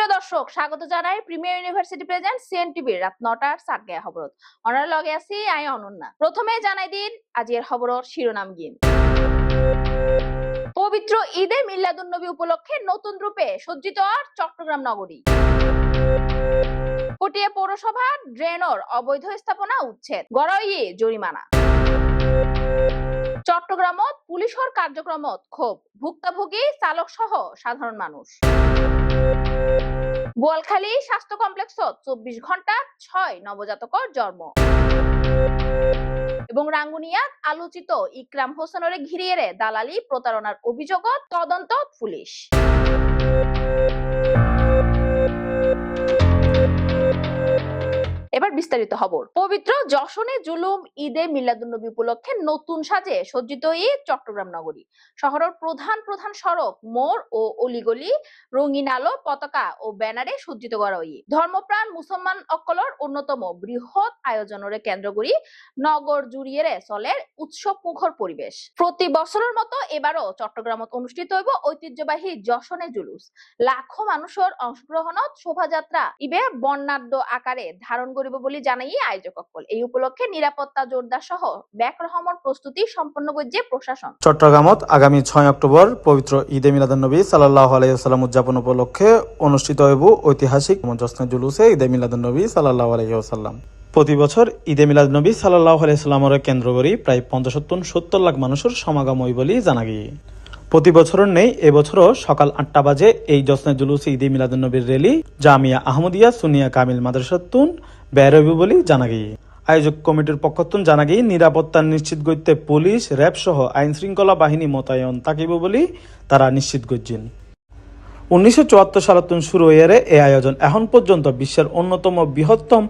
সুপ্রিয় দর্শক, স্বাগত জানাই প্রিমিয়ার ইউনিভার্সিটি প্রেজেন্ট সিএনটিভির রাত 9টার সাতগায়া খবরত। অনার লগে আছি আই অনন্যা। প্রথমে জানাই দিন আজির খবরর শিরোনাম গিন। পবিত্র ঈদে মিলাদুন্নবী উপলক্ষে নতুন রূপে সজ্জিত চট্টগ্রাম নগরী। পটিয়া পৌরসভা ড্রেনর অবৈধ স্থাপনা উচ্ছেদ, গড়াই জরিমানা। চট্টগ্রামত পুলিশর কার্যক্রমত ক্ষোভ, ভুক্তভোগী চালক সহ সাধারণ মানুষ। বোয়ালখালী স্বাস্থ্য কমপ্লেক্সত 24 ঘন্টা 6 নবজাতকর জন্ম। এবং রাঙ্গুনিয়াত আলোচিত ইকরাম হোসেনরে ঘিরিয়ে দালালি প্রতারণার অভিযোগত তদন্ত পুলিশ। এবার বিস্তারিত খবর। পবিত্র যশনে জুলুম ঈদে মিলাদুন্নবী উপলক্ষে নতুন সাজে সজ্জিত চট্টগ্রাম নগরী। শহরের প্রধান প্রধান সড়ক, মোড় ও অলিগলি রঙিন আলো, পতাকা ও ব্যানারে সজ্জিত করা ধর্মপ্রাণ মুসলমান অকলর অন্যতম বৃহৎ আয়োজনের কেন্দ্র করি নগর জুড়িয়ে চলে উৎসব মুখর পরিবেশ। প্রতি বছরের মতো এবারও চট্টগ্রামত অনুষ্ঠিত হইব ঐতিহ্যবাহী যশনে জুলুস। লাখো মানুষের অংশগ্রহণত শোভাযাত্রা ইবে বর্ণাঢ্য আকারে ধারণ করিব বলে জানাই আয়োজকসকল। এই উপলক্ষে নিরাপত্তা জোরদার সহ ব্যাক রহমর প্রস্তুতি সম্পন্ন করছে প্রশাসন। চট্টগ্রামত আগামী 6 অক্টোবর পবিত্র ঈদে মিলাদুন্নবী সাল্লাল্লাহু আলাইহি ওয়াসাল্লাম উদযাপন উপলক্ষে অনুষ্ঠিত হইব ঐতিহাসিক জশ্নে জুলুসে ঈদে মিলাদুন্নবী সাল্লাল্লাহু আলাইহি ওয়াসাল্লাম। প্রতি বছর ঈদে মিলাদুন্নবী সাল্লাল্লাহু আলাইহি ওয়াসাল্লামরে কেন্দ্র করে প্রায় 75-70 লাখ মানুষের সমাগম হই বলে জানা গিয়ে। প্রতি বছরের নেই এবছরও সকাল 8টা বাজে এই জশ্নে জুলুস ঈদে মিলাদুন্নবীর রেলি জামিয়া আহমদিয়া সুনিয়া কামিল মাদ্রাসাতুন বের হইব বলে জানা গিয়ে। আয়োজক কমিটির পক্ষতুন জানা গিয়ে নিরাপত্তা নিশ্চিত করতে পুলিশ, র্যাব সহ আইন শৃঙ্খলা বাহিনী মোতায়েন থাকিব বলে তারা নিশ্চিত করছেন। 1974 সালতুন শুরু হয়ে এই আয়োজন এখন পর্যন্ত বিশ্বের অন্যতম বৃহত্তম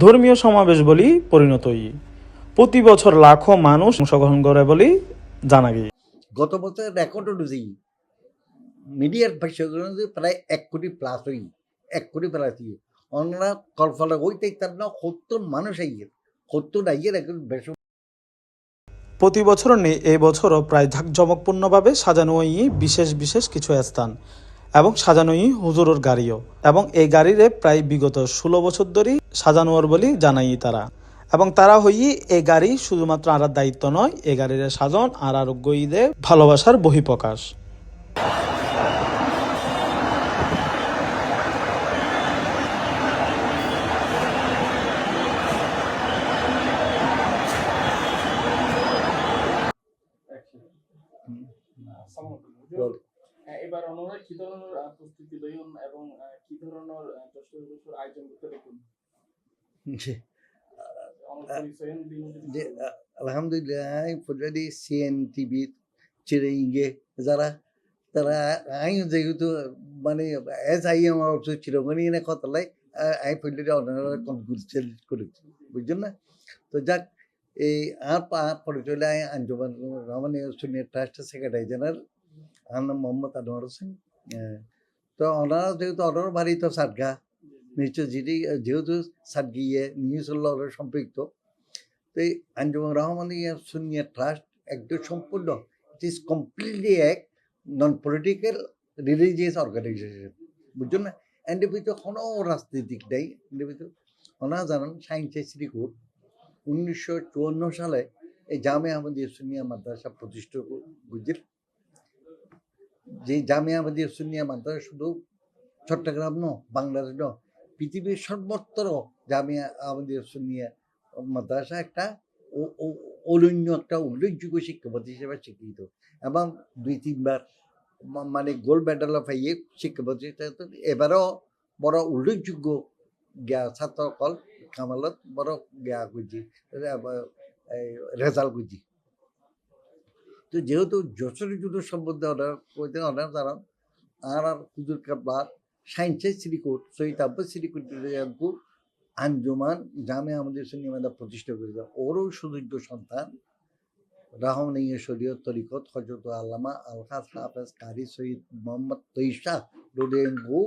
ধর্মীয় সমাবেশ বলে পরিণত হই। প্রতি বছর লাখো মানুষ অংশগ্রহণ করে বলে জানা গিয়ে। গত বছর রেকর্ড অনুযায়ী মিডিয়ার ভাষ্যগ্রহণ প্রায় 1 কোটি প্লাস হই, 1 কোটি প্লাস হই। অন্যরা কল্পনা হইতে তার না 70 মানুষ আইয়ের 70 আইয়ের একজন বেশ। প্রতি বছর নেই এই বছরও প্রায় ঝাঁকজমকপূর্ণভাবে সাজানো বিশেষ বিশেষ কিছু স্থান এবং সাজানো হুজুরের গাড়িও, এবং এই গাড়িরে প্রায় বিগত 16 বছর ধরে সাজানোর বলে জানাই তারা। এবং তারা এই গাড়ি শুধুমাত্র আর দায়িত্ব নয়, এই গাড়ির সাজন আর আরোগ্য ঈদে ভালোবাসার বহিঃপ্রকাশ। এবার অনুরাগ কি ধরনের প্রস্তুতি লইন এবং কি ধরনের আয়োজন করতে দেখুন? আলহামদুলিল্লাহ পর্যায়ে সিএনটিভি চিরইঙ্গে যারা তারা আই যেহেতু মানে এস আই আমার চিরমণি এনে কথালাই আই পর্যায়ে অনারা কনফিউজ করেছি, বুঝছেন না? তো যাক, এই আর পরিচয় আই আঞ্জুমান রহমানী সুনিয়া ট্রাস্টের সেক্রেটারি জেনারেল আমার নাম মোহাম্মদ আনোয়ার হোসেন। তো ওনারা যেহেতু অনার বাড়ি তো সাতগা নিশ্চয় যেহেতু সাতগিয়ে নিউজুল্লাহ সম্পৃক্ত, তো এই আঞ্জুমান রহমানী সুনিয়া ট্রাস্ট একদম সম্পূর্ণ ইট ইজ কমপ্লিটলি এক নন পলিটিক্যাল রিলিজিয়াস অর্গানাইজেশন, বুঝছেন না? এর ভিতরে কোনো রাজনৈতিক নেই। এর ভিতরে ওনারা জানান সায়েন্সের শ্রীকোট 1954 সালে এই জামিয়া আহমদিয়া সুনিয়া মাদ্রাসা প্রতিষ্ঠা বুঝলেন। যে জামিয়া আহমদিয়া সুনিয়া মাদ্রাসা শুধু চট্টগ্রাম বাংলাদেশ পৃথিবীর সর্বত্র জামিয়া আহমদিয়া সুনিয়া মাদ্রাসা একটা অনন্য একটা উল্লেখযোগ্য শিক্ষা পদ্ধতি হিসেবে স্বীকৃত, এবং 2-3 বার মানে গোল্ড মেডেল পাইয়ে শিক্ষা প্রতিষ্ঠা। এবারও বড় উল্লেখযোগ্য ছাত্র কল কামালত বড় করছি রেজাল্ট করছি। তো যেহেতু যশোর যুদ্ধ সম্বন্ধে অর্ডার তারা আর হুজুর কাবলা সায়েন্সের শ্রীকোট শহীদ আব্বাস শ্রীকোট আঞ্জুমান জামিয়া আমাদের সুন্নিয়া প্রতিষ্ঠা করেছে। ওরও সুযোগ্য সন্তান রাহমানিয়া শরীয়ত তরিকত হযরত আল্লামা আলহাজ হাফেজ কারি সৈয়দ মোহাম্মদ তৈশা রোডেঙ্গু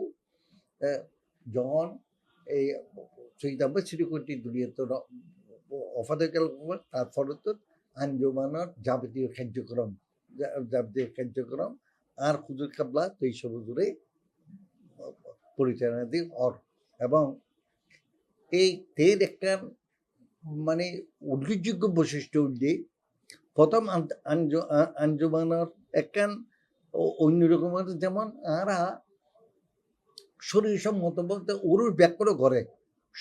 যখন এই শহীদ আব্বাস শ্রীকোটটি দুনিয়াতে অফাদে গেল, তারপরে তো আঞ্জুমানের যাবতীয় কার্যক্রম আর হুজুর কাবলা 23 হুজুরে পরিচালনাধীন অর এবং এই তের একটা মানে উল্লেখযোগ্য বৈশিষ্ট্য উল্লেখ প্রথম আঞ্জুমানের একখান অন্যরকম যেমন আরা শরীর সম্মত বলতে ওরুর ব্যাকরও করে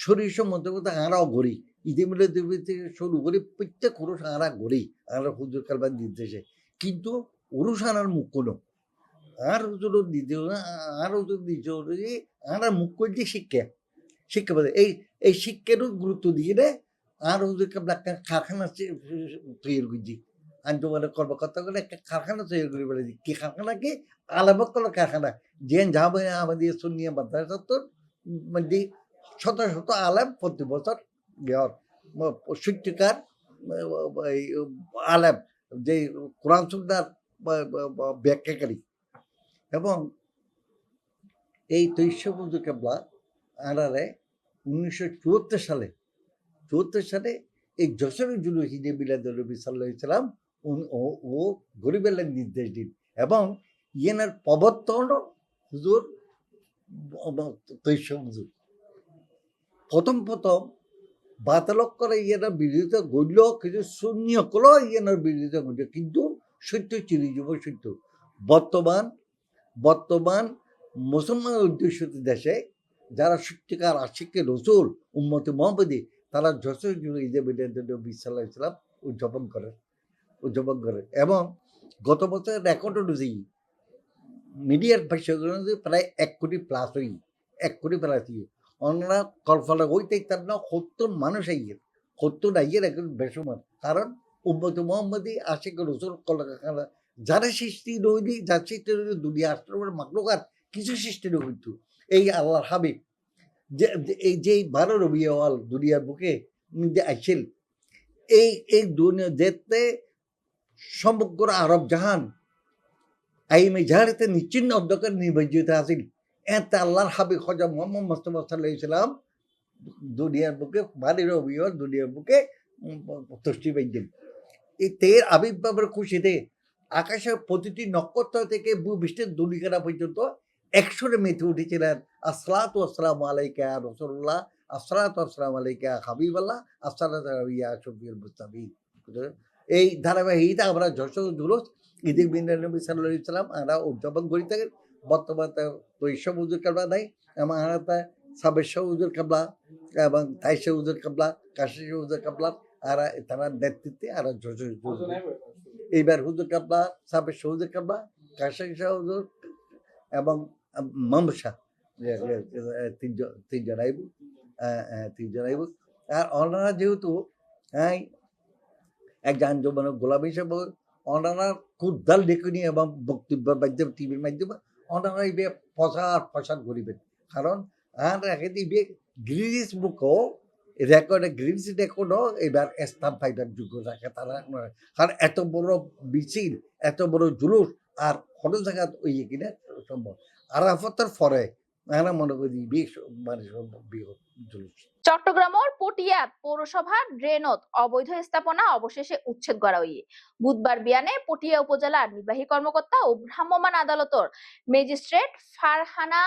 শরীর সম্মত বলতে আরাও গড়ি ঈদে মিলাদ থেকে শুরু করি প্রত্যেক পুরুষ আরা গড়ি আরা হুজুর কালবার নির্দেশে কিন্তু উরুষ আনার মুখ কোনো আর হুজুর দিতে আর হুজুর দিতে আরা মুখ করছে শিক্ষা বলে এই শিক্ষারও গুরুত্ব দিয়ে রে আর হুজুর কাবলা একটা কারখানা তৈরি করছি আঞ্জুমানের কর্মকর্তা করে একটা কারখানা তৈরি করে বলেছি কি কারখানা কি আলামকল কারখানা যে যাবে আমাদের সুন্নিয়া মাদ্রাসার মানে শত শত আলেম প্রতি বছর শিক্ষিকার আলেম যে কোরআন সুন্নাহর ব্যাখ্যাকারী এবং এই তৈশবুজুর কেবলা আনারে 1974 সালে এই যশোরের জুলুস ঈদে মিলাদুন নবী সাল্লাল্লাহু আলাইহি সাল্লাম ও গরিবের নির্দেশ দিন এবং ইয়েনার প্রবর্তন হুজুর তৈশবুজুর প্রথম বাতালক করে ইয়েনার বিরোধিতা গড়ল কিছু শূন্য করলো ইয়েনার বিরোধিতা গড়ল কিন্তু সত্য চিরজীব সত্য বর্তমান মুসলমান অধ্যুষিত দেশে যারা সত্যিকার আশিকে রসুল উম্মতে মোহাম্মদী তারা যশোর জুড়ে ঈদে মিলাদুন নবী সাল্লাল্লাহু আলাইহি সাল্লাম উদযাপন করে এবং গত বছর রেকর্ড অনুযায়ী মিডিয়ার ভাষ্যগুলো প্রায় 1 কোটি প্লাস হই 1 কোটি প্লাস ওনারা কল্পনা হইতে তার না 70 মানুষ আইয়ের একজন বেসমান কারণ উম্মতে মোহাম্মদী আশিকে রসুল যারা সৃষ্টি রইলি যার সৃষ্টি রইলি দুনিয়া আশ্রমের মাকলুকাত কিছু সৃষ্টি হইতো এই আল্লাহর হাবিব যে 12 রবিউল আউয়াল দুনিয়ার বুকে আইছিল এই দুনিয়া যেতে সমগ্র আরব জাহান আইমে জাহারিতে নিশ্চিন্ন অন্ধকার নির্বাচিত আছিল এতে আল্লাহর হাবিব খোঁজা মোহাম্মদ মুস্তাফা সাল্লাল্লাহু আলাইহি সাল্লাম দুনিয়ার বুকে 12 রবিউল আউয়াল দুনিয়ার বুকে তশরিফ আনছেন এই তের আবির্ভাবের খুশিতে আকাশের প্রতিটি নক্ষত্র থেকে ভূপৃষ্ঠের দুনিয়ারা পর্যন্ত 100 মেতে উঠেছিলেন আসসালাতু ওয়াসসালামু আলাইকা ইয়া রাসূলুল্লাহ আসসালাতু ওয়াসসালামু আলাইকা ইয়া হাবিবাল্লাহ আসসালাতু ইয়া শফিউল মুস্তাফিন এই ধারাবাহিকতা আমরা যশোর জুলুস ঈদে মিলাদুন নবী সাল্লাল্লাহু আলাইহি সাল্লাম আমরা উদযাপন করি থাকি বর্তমানে তৈশব হুজুর কাবলা নাই এবং আমরা 26 হুজুর কাবলা এবং 23 হুজুর কাবলা 81 হুজুর কাবলা আর তারা নেতৃত্বে আর যশোর এইবার হুজুর কাবলা 26 হুজুর কাবলা 81 হুজুর এবং মামশা তিনজন আইব আর ওনারা যেহেতু একজন আঞ্জুমানের গোলাম হিসেবে ওনারা কুদ্দাল ডেকুনি এবং বক্তব্যের মাধ্যমে টিভির মাধ্যমে ওনারা এই প্রচার করিবেন কারণ আর রাখে দিবে গ্রিনিস বুকও গ্রিনিস রেকর্ডও এবার স্থান পাইবার যোগ্য রাখে তারা কারণ এত বড় মিছিল এত বড় জুলুস আর কোনো জায়গা ওই কিনা সম্ভব আরাফাতের পরে আমরা মনে করি মানে জুলুস চট্টগ্রামের পটিয়াত পৌরসভার ড্রেনত অবৈধ স্থাপনা অবশেষে উচ্ছেদ করা হইয়ে বুধবার বিয়ানে পটিয়া উপজেলার নির্বাহী কর্মকর্তা ও ভ্রাম্যমাণ আদালতের ম্যাজিস্ট্রেট ফারহানা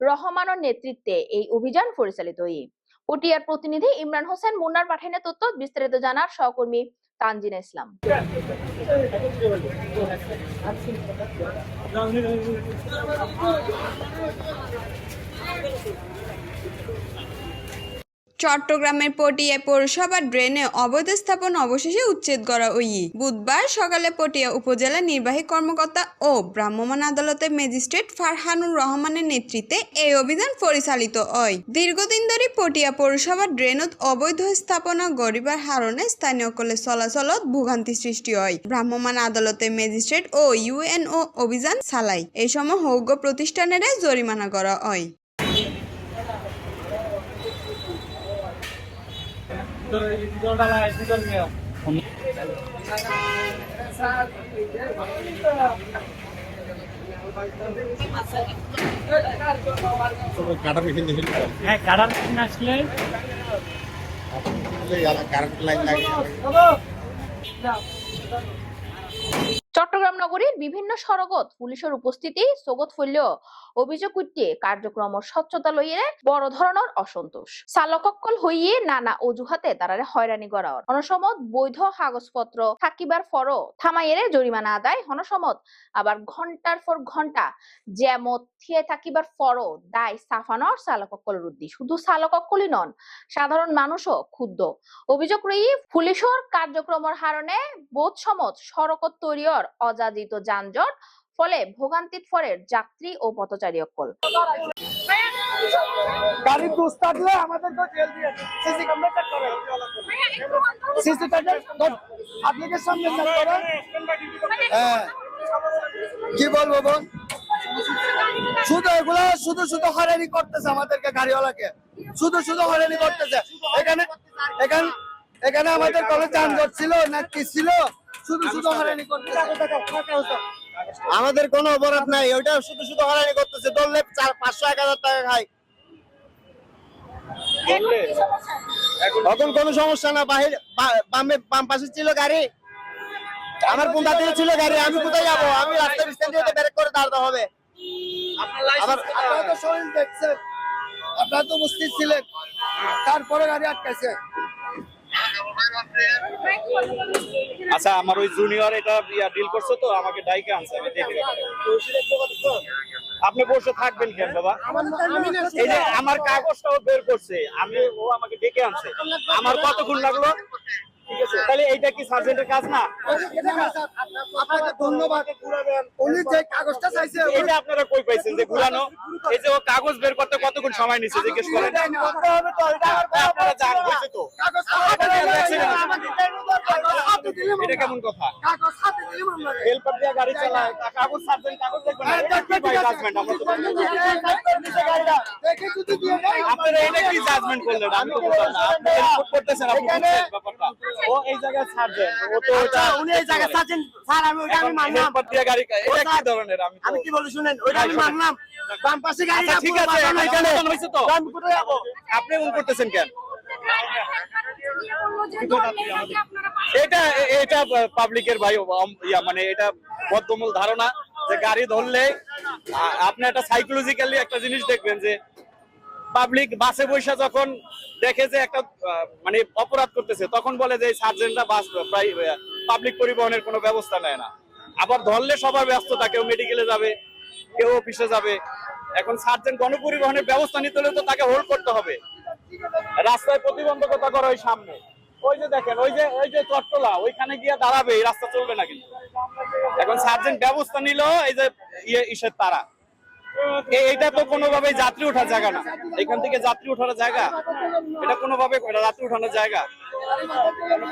রহমানের নেতৃত্বে এই অভিযান পরিচালিত হই পটিয়ার প্রতিনিধি ইমরান হোসেন মুন্নার পাঠানো তথ্য বিস্তারিত জানার সহকর্মী তানজিনা ইসলাম। চট্টগ্রামের পটিয়া পৌরসভার ড্রেনে অবৈধ স্থাপনা অবশেষে উচ্ছেদ করা হইয়ে বুধবার সকালে পটিয়া উপজেলা নির্বাহী কর্মকর্তা ও ভ্রাম্যমাণ আদালতের ম্যাজিস্ট্রেট ফারহানুর রহমানের নেতৃত্বে এই অভিযান পরিচালিত হয়। দীর্ঘদিন ধরে পটিয়া পৌরসভার ড্রেনত অবৈধ স্থাপনা গড়িবার কারণে স্থানীয়সকলে চলাচলত ভোগান্তি সৃষ্টি হয়। ভ্রাম্যমাণ আদালতের ম্যাজিস্ট্রেট ও ইউএনও অভিযান চালায়। এই সময় হৌগ প্রতিষ্ঠানের জরিমানা করা হয়। চট্টগ্রাম নগরীর বিভিন্ন সড়কত পুলিশের উপস্থিতি সগত ফইলেও অভিযোগ উঠে কার্যক্রম স্বচ্ছতা লইয়ে বড় ধরনের অসন্তোষ চালককল হইয়ে নানা অজুহাতে তারারে হয়রানি করা অনসমত বৈধ কাগজপত্র থাকিবার ফরও থামাইয়েরে জরিমানা আদায় হনসমত আবার ঘন্টার পর ঘন্টা যেমত থিয়ে থাকিবার ফরও দায় সাফানোর চালককলের উদ্দেশ্য শুধু চালককলই নন সাধারণ মানুষও ক্ষুব্ধ অভিযোগ রই পুলিশের কার্যক্রমের হারণে বোধ সমত সড়কত তৈরির অযাচিত যানজট ফলে ভোগান্তিত ফরের যাত্রী ও পথচারী অকল গাড়ি দোষ থাকলে আমাদেরকে জেল দিয়ে সিসি ক্যামেরা চেক করে সিসি ক্যামেরা আপনাদের সামনে চেক করে হ্যাঁ কি বলবো বোন শুধু এগুলো শুধু শুধু হয়রানি করতেছে আমাদেরকে গাড়িওয়ালাকে শুধু শুধু হয়রানি করতেছে এখানে এখানে এখানে আমাদের কোনো যানজট ছিল না কি ছিল শুধু শুধু হয়রানি করতেছে আমাদের কোনো অপরাধ নাই ওইটা শুধু শুধু হয়রানি করতেছে ধরলে 500-1000 টাকা খায় এখন কোনো সমস্যা না বাম পাশে ছিল গাড়ি আমার কোন দিকে ছিল গাড়ি আমি কোথায় যাবো আমি রাস্তার স্ট্যান্ড দিয়ে ব্রেক করে দাঁড়াতে হবে আপনারা তো শরীর দেখছেন আপনারা তো উপস্থিত ছিলেন তারপরে গাড়ি আটকাইছে আচ্ছা আমার ওই জুনিয়র এটা ডিল করছে তো আমাকে ডাইকে আনছে আমি দেখে আপনি বসে থাকবেন কেন বাবা এই যে আমার কাগজটাও বের করছে ও আমাকে ডেকে আনছে আমার কতক্ষণ লাগলো ঠিক আছে তাহলে এইটা কি সার্জেন্টের কাজ না আপনাকে ধন্যবাদ উনি যে কাগজটা চাইছে এটা আপনারা কই পাইছেন যে ঘুরানো এই যে ও কাগজ বের করতে কতক্ষণ সময় নিচ্ছে জিজ্ঞেস করেন আপনারা জান হয়েছে তো এটা কেমন কথা কাগজ হাতে দিলাম আমরা হেল্পার দিয়ে গাড়ি চালায় কাগজ সার্জেন্ট কাগজ দেখবেন না এটা কি ভাই জাজমেন্ট আমরা তো দেখে যদি দিয়ে দেয় আপনারা এটা কি জাজমেন্ট করলেন আমি তো বুঝলাম না আপনি রিপোর্ট করতেছেন আপনি ব্যাপারটা ও এই জায়গায় সার্জেন্ট ও তো ওটা উনি এই জায়গায় সার্জেন্ট স্যার আমি মানলাম হেল্পার দিয়ে গাড়ি এটা কি ধরনের আমি কি বলি শুনেন ওইটা আমি মানলাম বাম পাশে গাড়ি আচ্ছা, ঠিক আছে এখানে হইছে তো আমি কোথায় যাব আপনি কোন করতেছেন কেন এটা এটা পাবলিকের ভাই মানে এটা বদ্ধমূল ধারণা যে গাড়ি ধরলে আপনি একটা সাইকোলজিক্যালি একটা জিনিস দেখবেন যে পাবলিক বাসে বসে যখন দেখে যে একটা মানে অপরাধ করতেছে তখন বলে যে সার্জেন্টরা বাস প্রায় পাবলিক পরিবহনের কোনো ব্যবস্থা নেয় না আবার ধরলে সবার ব্যস্ততা কেউ মেডিকেলে যাবে কেউ অফিসে যাবে এখন সার্জেন্ট গণপরিবহনের ব্যবস্থা নিতে হলে তো তাকে হোল্ড করতে হবে রাস্তায় প্রতিবন্ধকতা করা ওই সামনে ওই যে দেখেন ওই যে চট্টলা ওইখানে গিয়ে দাঁড়াবে এই রাস্তা চলবে না কিন্তু এখন সার্জেন্ট ব্যবস্থা নিল এই যে ইসের তারা এইটা তো কোনোভাবে যাত্রী ওঠার জায়গা না এখান থেকে যাত্রী ওঠার জায়গা এটা কোনোভাবে যাত্রী ওঠানোর জায়গা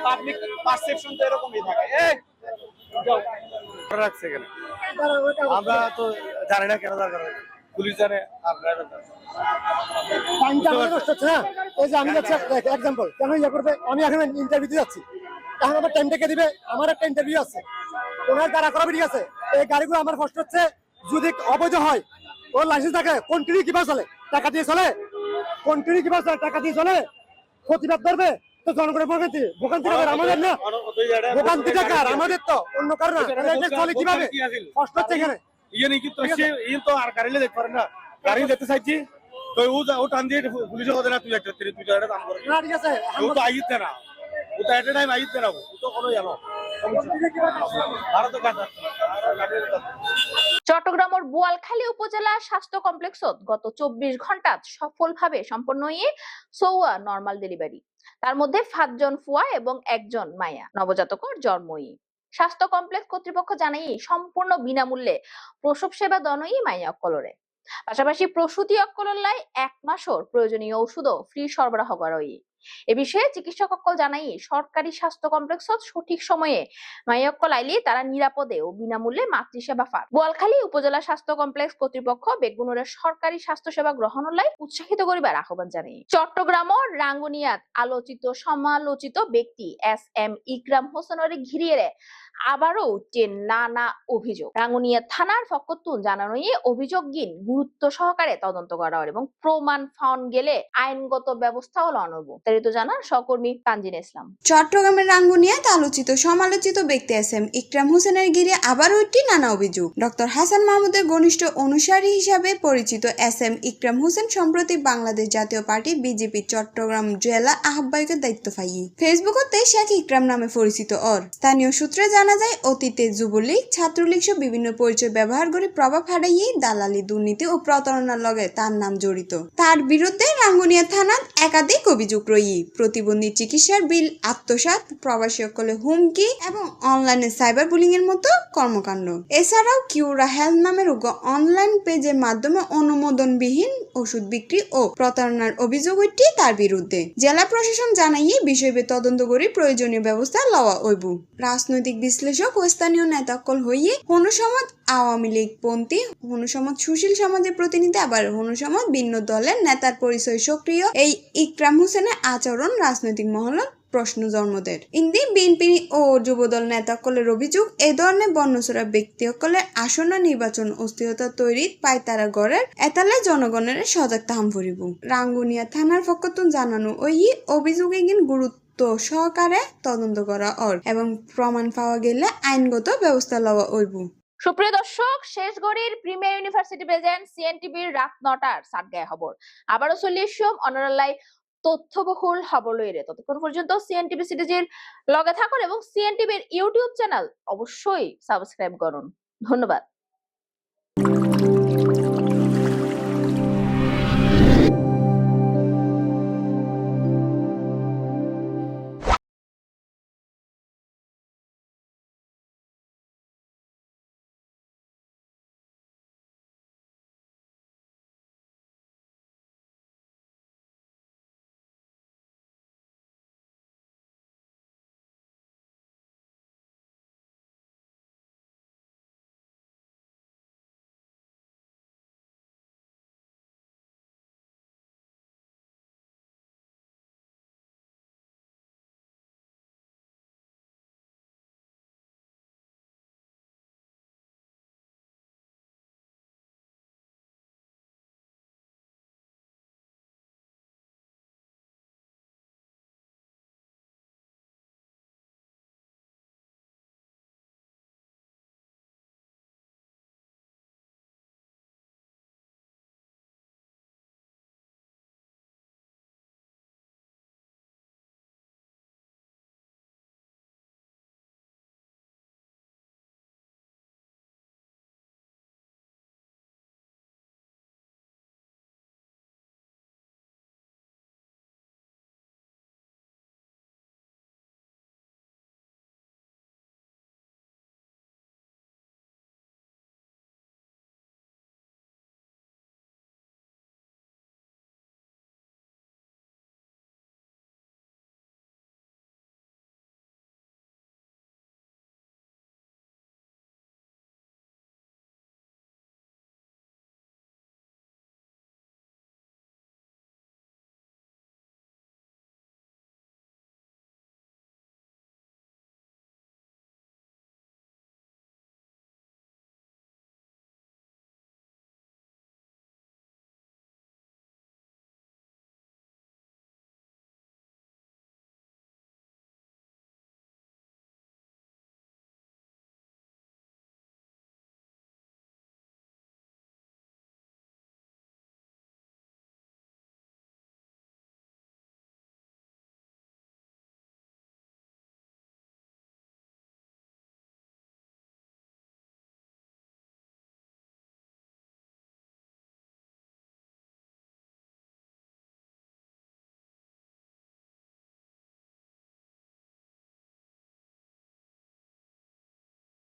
পাবলিক পারসেপশন তো এরকমই থাকে রাখছে কেন আমরা তো জানি না কেন দরকার পুলিশ জানে আর ড্রাইভার জানে ওই যে আমি যাচ্ছি এক্সাম্পল কেন ইয়ে করবে আমি এখন ইন্টারভিউতে যাচ্ছি তখন আমার টাইমটা কে দিবে আমার একটা ইন্টারভিউ আছে ওনার দ্বারা করা ঠিক আছে এই গাড়িগুলো আমার কষ্ট হচ্ছে যদি অবৈধ হয় ওর লাইসেন্স থাকে কন্টিনিউ কিভাবে চলে টাকা দিয়ে চলে কন্টিনিউ কিভাবে চলে টাকা দিয়ে চলে প্রতিবাদ করবে তো জনগণের ভোগান্তি আমাদের না ভোগান্তি টাকার আমাদের তো অন্য কারণ চলে কিভাবে কষ্ট হচ্ছে এখানে ইয়ে নাকি তো ইয়ে তো আর গাড়ি দেখতে পারেন না গাড়ি যেতে চাইছি তো ও টান দিয়ে পুলিশে কথা না তুই একটা তুই একটা কাম করে না ঠিক আছে ও তো আইতে না ও তো এট টাইম আইতে না ও তো কোনো জানো আর তো কাটা চট্টগ্রামের বোয়ালখালী উপজেলা স্বাস্থ্য কমপ্লেক্সত গত 24 ঘন্টাত সফলভাবে সম্পন্ন হয়ে 6 নরমাল ডেলিভারি তার মধ্যে 5 জন ফুয়া এবং 1 জন মায়া নবজাতকর জন্মই স্বাস্থ্য কমপ্লেক্স কর্তৃপক্ষ জানাই সম্পূর্ণ বিনামূল্যে প্রসব সেবা দনই মাইয়া অক্কলরে পাশাপাশি প্রসূতি অক্কললাই 1 মাসের প্রয়োজনীয় ঔষধও ফ্রি সরবরাহ করা হয় এ বিষয়ে চিকিৎসক অক্কল জানাই সরকারি স্বাস্থ্য কমপ্লেক্সত সঠিক সময়ে মাইয়া অক্কল আইলে তারা নিরাপদে ও বিনামূল্যে মাতৃসেবা পান বোয়ালখালী উপজেলা স্বাস্থ্য কমপ্লেক্স কর্তৃপক্ষ বেগুনের সরকারি স্বাস্থ্য সেবা গ্রহণলাই উৎসাহিত করিবার আহ্বান জানাই চট্টগ্রামের রাঙ্গুনিয়াত আলোচিত সমালোচিত ব্যক্তি এস এম ইকরাম হোসেনের ঘিরিয়ে আবারও উঠছে নানা অভিযোগ। রাঙ্গুনিয়া থানার ফকতুন জানানো অভিযোগহীন গুরুত্ব সহকারে তদন্ত করা হয় এবং প্রমাণ পাওয়া গেলে আইনগত ব্যবস্থা হলো অনর্ব। তারিত জানান সহকর্মী তানজিন ইসলাম। চট্টগ্রামের রাঙ্গুনিয়াতে আলোচিত সমালোচিত ব্যক্তি এসএম ইকরাম হোসেনের ঘিরে আবারও একটি নানা অভিযোগ। ডক্টর হাসান মাহমুদের ঘনিষ্ঠ অনুসারী হিসাবে পরিচিত এসএম ইকরাম হোসেন সম্প্রতি বাংলাদেশ জাতীয় পার্টি বিজেপি চট্টগ্রাম জেলা আহ্বায়কের দায়িত্ব পাই। ফেসবুকতে শেখ ইকরাম নামে পরিচিত ওর। স্থানীয় সূত্রে জানা যায় অতীতে যুবলীগ, ছাত্রলীগ সহ বিভিন্ন পরিচয় ব্যবহার করে প্রভাব হারাইয়ে দালালি, দুর্নীতি ও প্রতারণার লগে তার নাম জড়িত। তার বিরুদ্ধে রাঙ্গুনিয়া থানার একাধিক অভিযোগ রয়েছে। প্রতিবন্ধী চিকিৎসার বিল আত্মসাৎ, প্রবাসী সকলে হুমকি এবং অনলাইনে সাইবার বুলিং এর মতো কর্মকাণ্ড। এছাড়াও কিউরা হেলথ নামের অনলাইন পেজের মাধ্যমে অনুমোদনবিহীন ওষুধ বিক্রি ও প্রতারণার অভিযোগ উঠছে তার বিরুদ্ধে। জেলা প্রশাসন জানাইয়ে বিষয়ে তদন্ত করে প্রয়োজনীয় ব্যবস্থা লওয়া হইব। রাজনৈতিক বিশ্লেষক ও স্থানীয় নেতাকল হইয়ে হনুসমাজ আওয়ামী লীগ পন্থী, হনুসমাজ সুশীল সমাজের প্রতিনিধি, আবার হনুসমাজ ভিন্ন দলের নেতার পরিচয় সক্রিয় এই ইকরাম হোসেনের আচরণ রাজনৈতিক মহলত প্রশ্ন জন্ম দেয়। ইন্দি বিএনপি ও যুবদল নেতাকলের অভিযোগ এই ধরনের বর্ণচোরা ব্যক্তিসকলের আসন্ন নির্বাচন অস্থিরতা তৈরি পায়তারা গড়ের এতালে জনগণের সজাগ তাহাম ফুরিব। রাঙ্গুনিয়া থানার পক্ষতুন জানানো ওই অভিযোগে গুরুত্ব সহকারে তদন্ত করা ওর এবং প্রমাণ পাওয়া গেলে আইনগত ব্যবস্থা লওয়া হইব। সুপ্রিয় দর্শক, শেষ গড়ির প্রিমিয়ার ইউনিভার্সিটি প্রেজেন্ট সিএনটিভির রাত 9টার সাতগায় খবর আবারও চলিয়েছম অনরালাই তথ্যবহুল খবর লইরে। ততক্ষণ পর্যন্ত সিএনটিভি সিরিজের লগে থাকুন এবং সিএনটিভির ইউটিউব চ্যানেল অবশ্যই সাবস্ক্রাইব করুন। ধন্যবাদ।